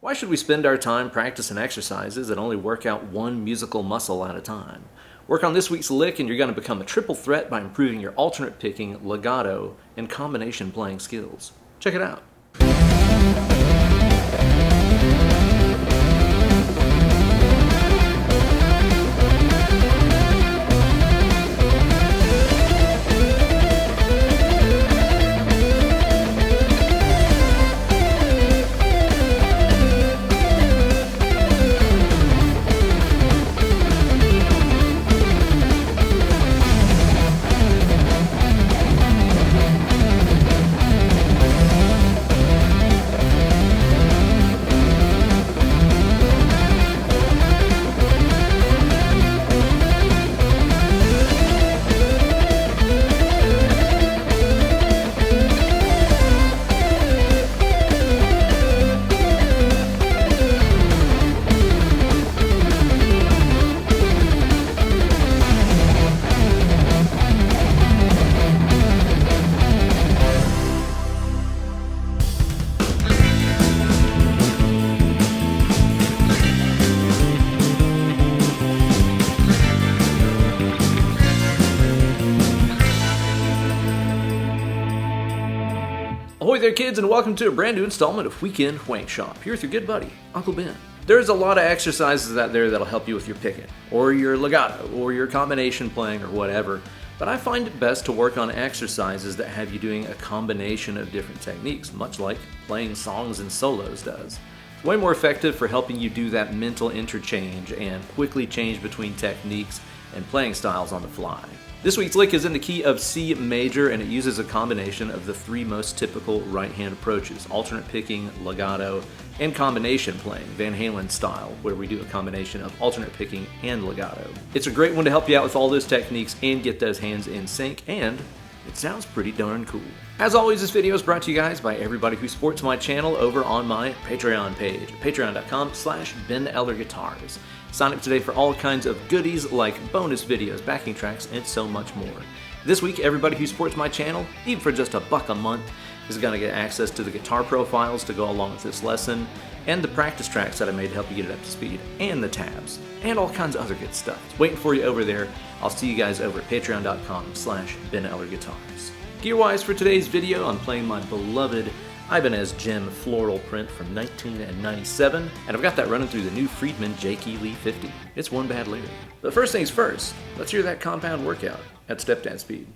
Why should we spend our time practicing exercises that only work out one musical muscle at a time? Work on this week's lick and you're going to become a triple threat by improving your alternate picking, legato, and combination playing skills. Check it out. Ahoy there, kids, and welcome to a brand new installment of Weekend Wank Shop. Here with your good buddy, Uncle Ben. There's a lot of exercises out there that'll help you with your picking, or your legato, or your combination playing, or whatever. But I find it best to work on exercises that have you doing a combination of different techniques, much like playing songs and solos does. It's way more effective for helping you do that mental interchange and quickly change between techniques and playing styles on the fly. This week's lick is in the key of C major, and it uses a combination of the three most typical right-hand approaches: alternate picking, legato, and combination playing, Van Halen style, where we do a combination of alternate picking and legato. It's a great one to help you out with all those techniques and get those hands in sync, and it sounds pretty darn cool. As always, this video is brought to you guys by everybody who supports my channel over on my Patreon page, patreon.com/Ben Eller Guitars. Sign up today for all kinds of goodies like bonus videos, backing tracks, and so much more. This week, everybody who supports my channel, even for just $1 a month, is going to get access to the guitar profiles to go along with this lesson, and the practice tracks that I made to help you get it up to speed, and the tabs, and all kinds of other good stuff. It's waiting for you over there. I'll see you guys over at patreon.com/Ben Eller Guitars. Gear-wise for today's video, I'm playing my beloved Ibanez Jem floral print from 1997, and I've got that running through the new Friedman J50. It's one bad lyric. But first things first, let's hear that compound workout at step dance speed.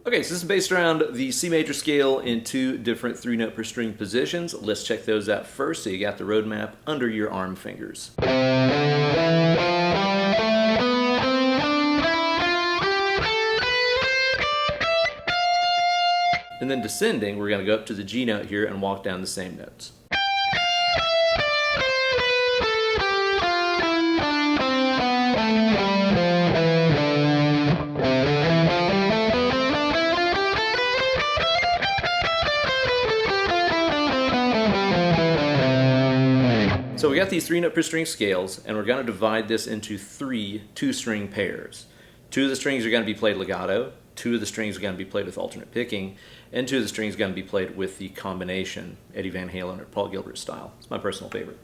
Okay, so this is based around the C major scale in two different 3-note per string positions. Let's check those out first so you got the roadmap under your arm fingers. And then descending, we're going to go up to the G note here and walk down the same notes. So we we got these 3-note per string scales, and we're going to divide this into 3 2-string pairs. 2 of the strings are going to be played legato, 2 of the strings are going to be played with alternate picking, and 2 of the strings are going to be played with the combination, Eddie Van Halen or Paul Gilbert style. It's my personal favorite.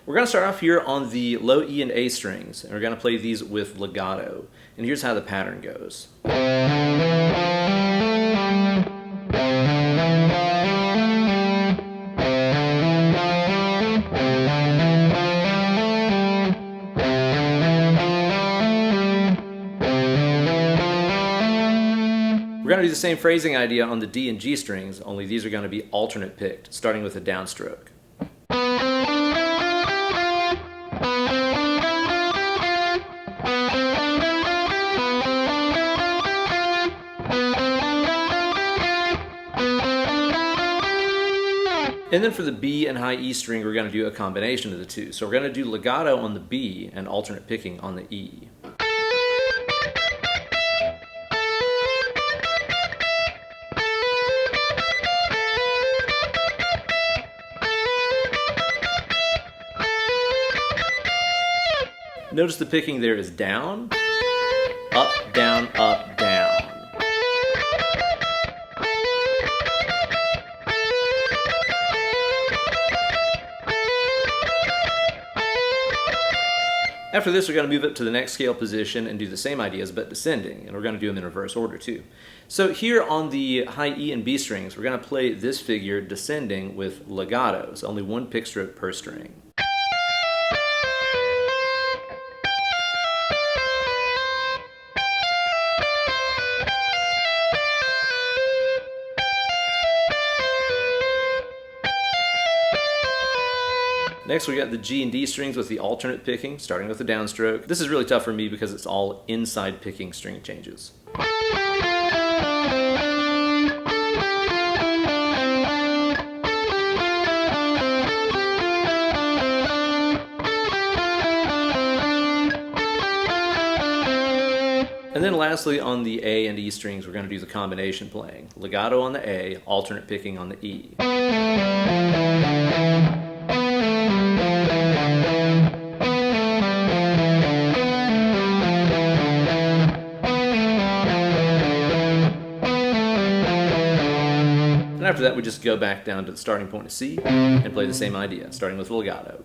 We're going to start off here on the low E and A strings, and we're going to play these with legato. And here's how the pattern goes. We're going to do the same phrasing idea on the D and G strings, only these are going to be alternate picked, starting with a downstroke. And then for the B and high E string, we're going to do a combination of the two. So we're going to do legato on the B and alternate picking on the E. Notice the picking there is down, up, down, up, down. After this, we're going to move up to the next scale position and do the same ideas but descending, and we're going to do them in reverse order too. So here on the high E and B strings, we're going to play this figure descending with legato, so only 1 pick stroke per string. Next, we got the G and D strings with the alternate picking, starting with the downstroke. This is really tough for me because it's all inside picking string changes. And then lastly, on the A and E strings, we're going to do the combination playing. Legato on the A, alternate picking on the E. And after that, we just go back down to the starting point of C and play the same idea, starting with legato.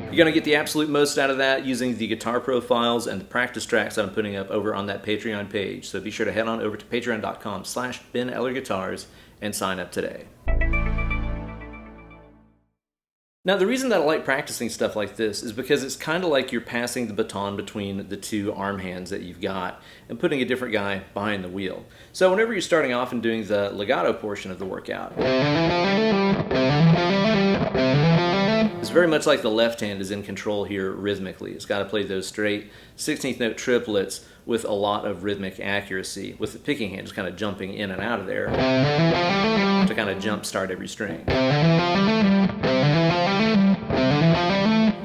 You're going to get the absolute most out of that using the guitar profiles and the practice tracks that I'm putting up over on that Patreon page. So be sure to head on over to patreon.com/BenEllerGuitars and sign up today. Now, the reason that I like practicing stuff like this is because it's kind of like you're passing the baton between the 2 arm hands that you've got and putting a different guy behind the wheel. So whenever you're starting off and doing the legato portion of the workout, it's very much like the left hand is in control here rhythmically. It's got to play those straight 16th note triplets with a lot of rhythmic accuracy, with the picking hand just kind of jumping in and out of there to kind of jump start every string.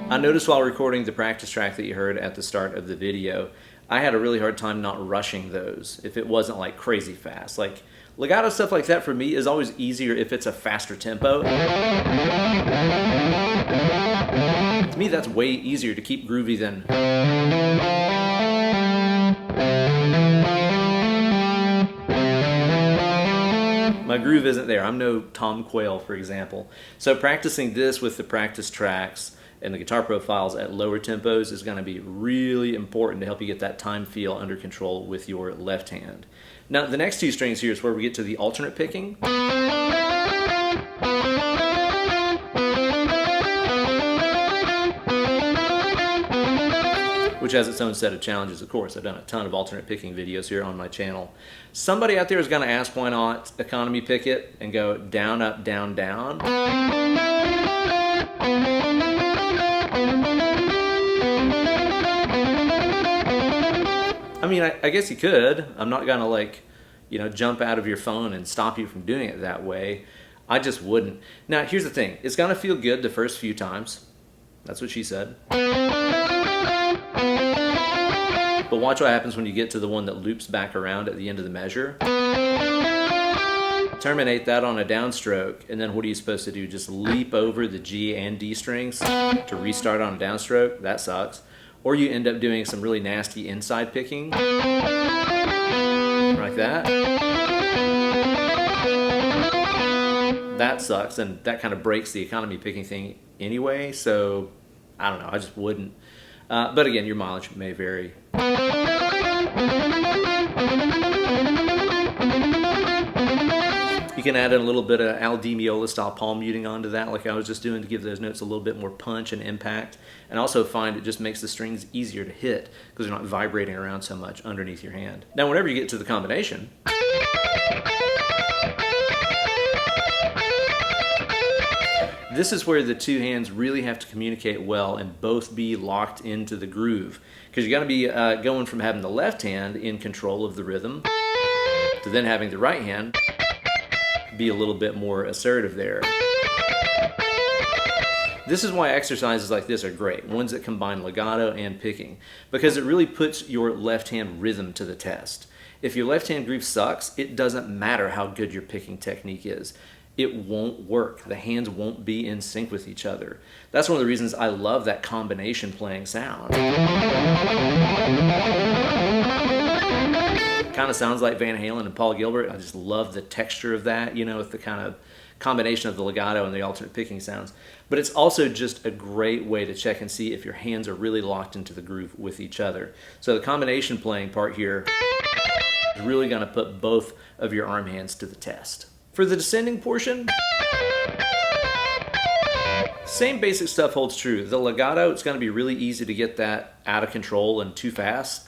I noticed while recording the practice track that you heard at the start of the video, I had a really hard time not rushing those if it wasn't like crazy fast. Like legato stuff like that for me is always easier if it's a faster tempo. To me, that's way easier to keep groovy than... My groove isn't there. I'm no Tom Quayle, for example. So practicing this with the practice tracks and the guitar profiles at lower tempos is going to be really important to help you get that time feel under control with your left hand. Now, the next 2 strings here is where we get to the alternate picking. which has its own set of challenges, of course. I've done a ton of alternate picking videos here on my channel. Somebody out there is going to ask why not economy pick it and go down, up, down, down. I mean, I guess you could. I'm not going to, like, you know, jump out of your phone and stop you from doing it that way. I just wouldn't. Now, here's the thing. It's going to feel good the first few times. That's what she said. But watch what happens when you get to the one that loops back around at the end of the measure. Terminate that on a downstroke, and then what are you supposed to do? Just leap over the G and D strings to restart on a downstroke? That sucks. Or you end up doing some really nasty inside picking. Like that. That sucks, and that kind of breaks the economy picking thing anyway, so I don't know, I just wouldn't. But again, your mileage may vary. You can add in a little bit of Al Di Meola style palm muting onto that, like I was just doing, to give those notes a little bit more punch and impact. And also find it just makes the strings easier to hit because they're not vibrating around so much underneath your hand. Now, whenever you get to the combination, this is where the two hands really have to communicate well and both be locked into the groove. Because you're going to be going from having the left hand in control of the rhythm to then having the right hand be a little bit more assertive there. This is why exercises like this are great, ones that combine legato and picking, because it really puts your left hand rhythm to the test. If your left hand groove sucks, it doesn't matter how good your picking technique is. It won't work. The hands won't be in sync with each other. That's one of the reasons I love that combination playing sound. Kind of sounds like Van Halen and Paul Gilbert. I just love the texture of that, you know, with the kind of combination of the legato and the alternate picking sounds. But it's also just a great way to check and see if your hands are really locked into the groove with each other. So the combination playing part here is really going to put both of your arm hands to the test. For the descending portion, same basic stuff holds true. The legato, it's going to be really easy to get that out of control and too fast.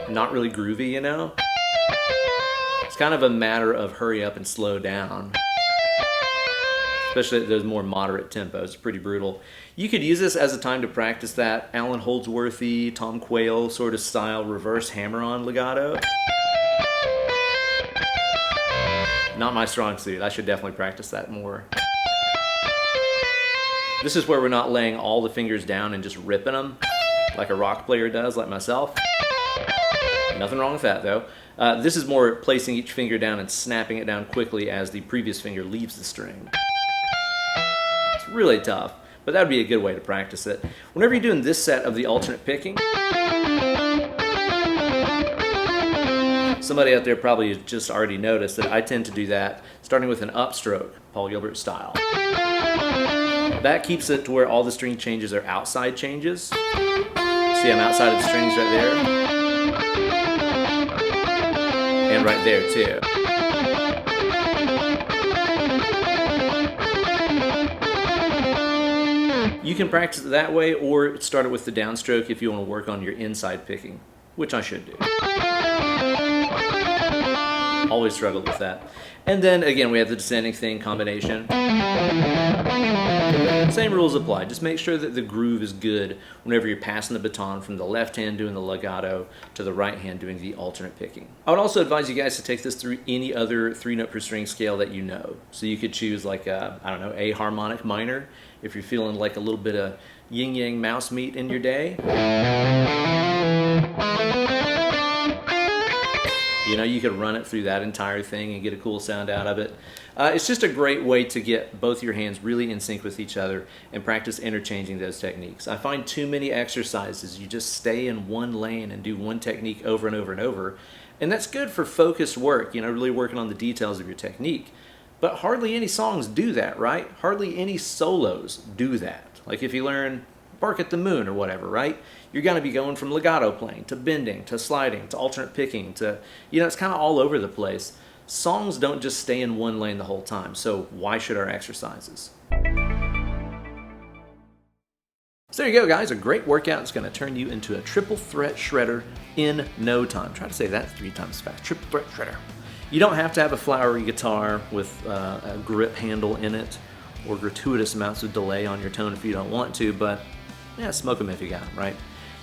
Not really groovy, you know? It's kind of a matter of hurry up and slow down. Especially at those more moderate tempos. It's pretty brutal. You could use this as a time to practice that Alan Holdsworthy, Tom Quayle sort of style reverse hammer-on legato. Not my strong suit. I should definitely practice that more. This is where we're not laying all the fingers down and just ripping them like a rock player does, like myself. Nothing wrong with that, though. This is more placing each finger down and snapping it down quickly as the previous finger leaves the string. It's really tough, but that would be a good way to practice it. Whenever you're doing this set of the alternate picking, somebody out there probably has just already noticed that I tend to do that starting with an upstroke, Paul Gilbert style. That keeps it to where all the string changes are outside changes. See, I'm outside of the strings right there. And right there too. You can practice it that way or start it with the downstroke if you want to work on your inside picking, which I should do. Always struggled with that. And then again, we have the descending thing combination. Same rules apply. Just make sure that the groove is good whenever you're passing the baton from the left hand doing the legato to the right hand doing the alternate picking. I would also advise you guys to take this through any other 3-note per string scale that you know. So you could choose like a, I don't know, A harmonic minor if you're feeling like a little bit of yin-yang mouse meat in your day. You know, you could run it through that entire thing and get a cool sound out of it. It's just a great way to get both your hands really in sync with each other and practice interchanging those techniques. I find too many exercises, you just stay in one lane and do one technique over and over and over. And that's good for focused work, you know, really working on the details of your technique. But hardly any songs do that, right? Hardly any solos do that. Like if you learn Bark at the Moon or whatever, right? You're going to be going from legato playing to bending to sliding to alternate picking to, you know, it's kind of all over the place. Songs don't just stay in one lane the whole time, so why should our exercises? So there you go, guys. A great workout. It's going to turn you into a triple threat shredder in no time. Try to say that 3 times fast. Triple threat shredder. You don't have to have a flowery guitar with a grip handle in it or gratuitous amounts of delay on your tone if you don't want to, but yeah, smoke them if you got them, right?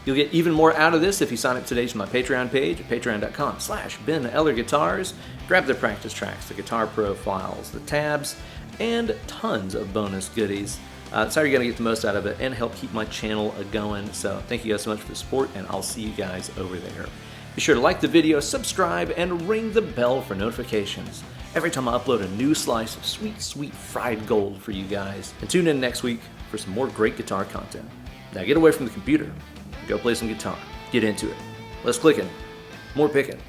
You'll get even more out of this if you sign up today to my Patreon page at patreon.com/Ben Eller Guitars. Grab the practice tracks, the guitar profiles, the tabs, and tons of bonus goodies. That's how you're going to get the most out of it and help keep my channel going. So thank you guys so much for the support, and I'll see you guys over there. Be sure to like the video, subscribe, and ring the bell for notifications every time I upload a new slice of sweet, sweet fried gold for you guys. And tune in next week for some more great guitar content. Now get away from the computer. Go play some guitar. Get into it. Less clicking, more picking.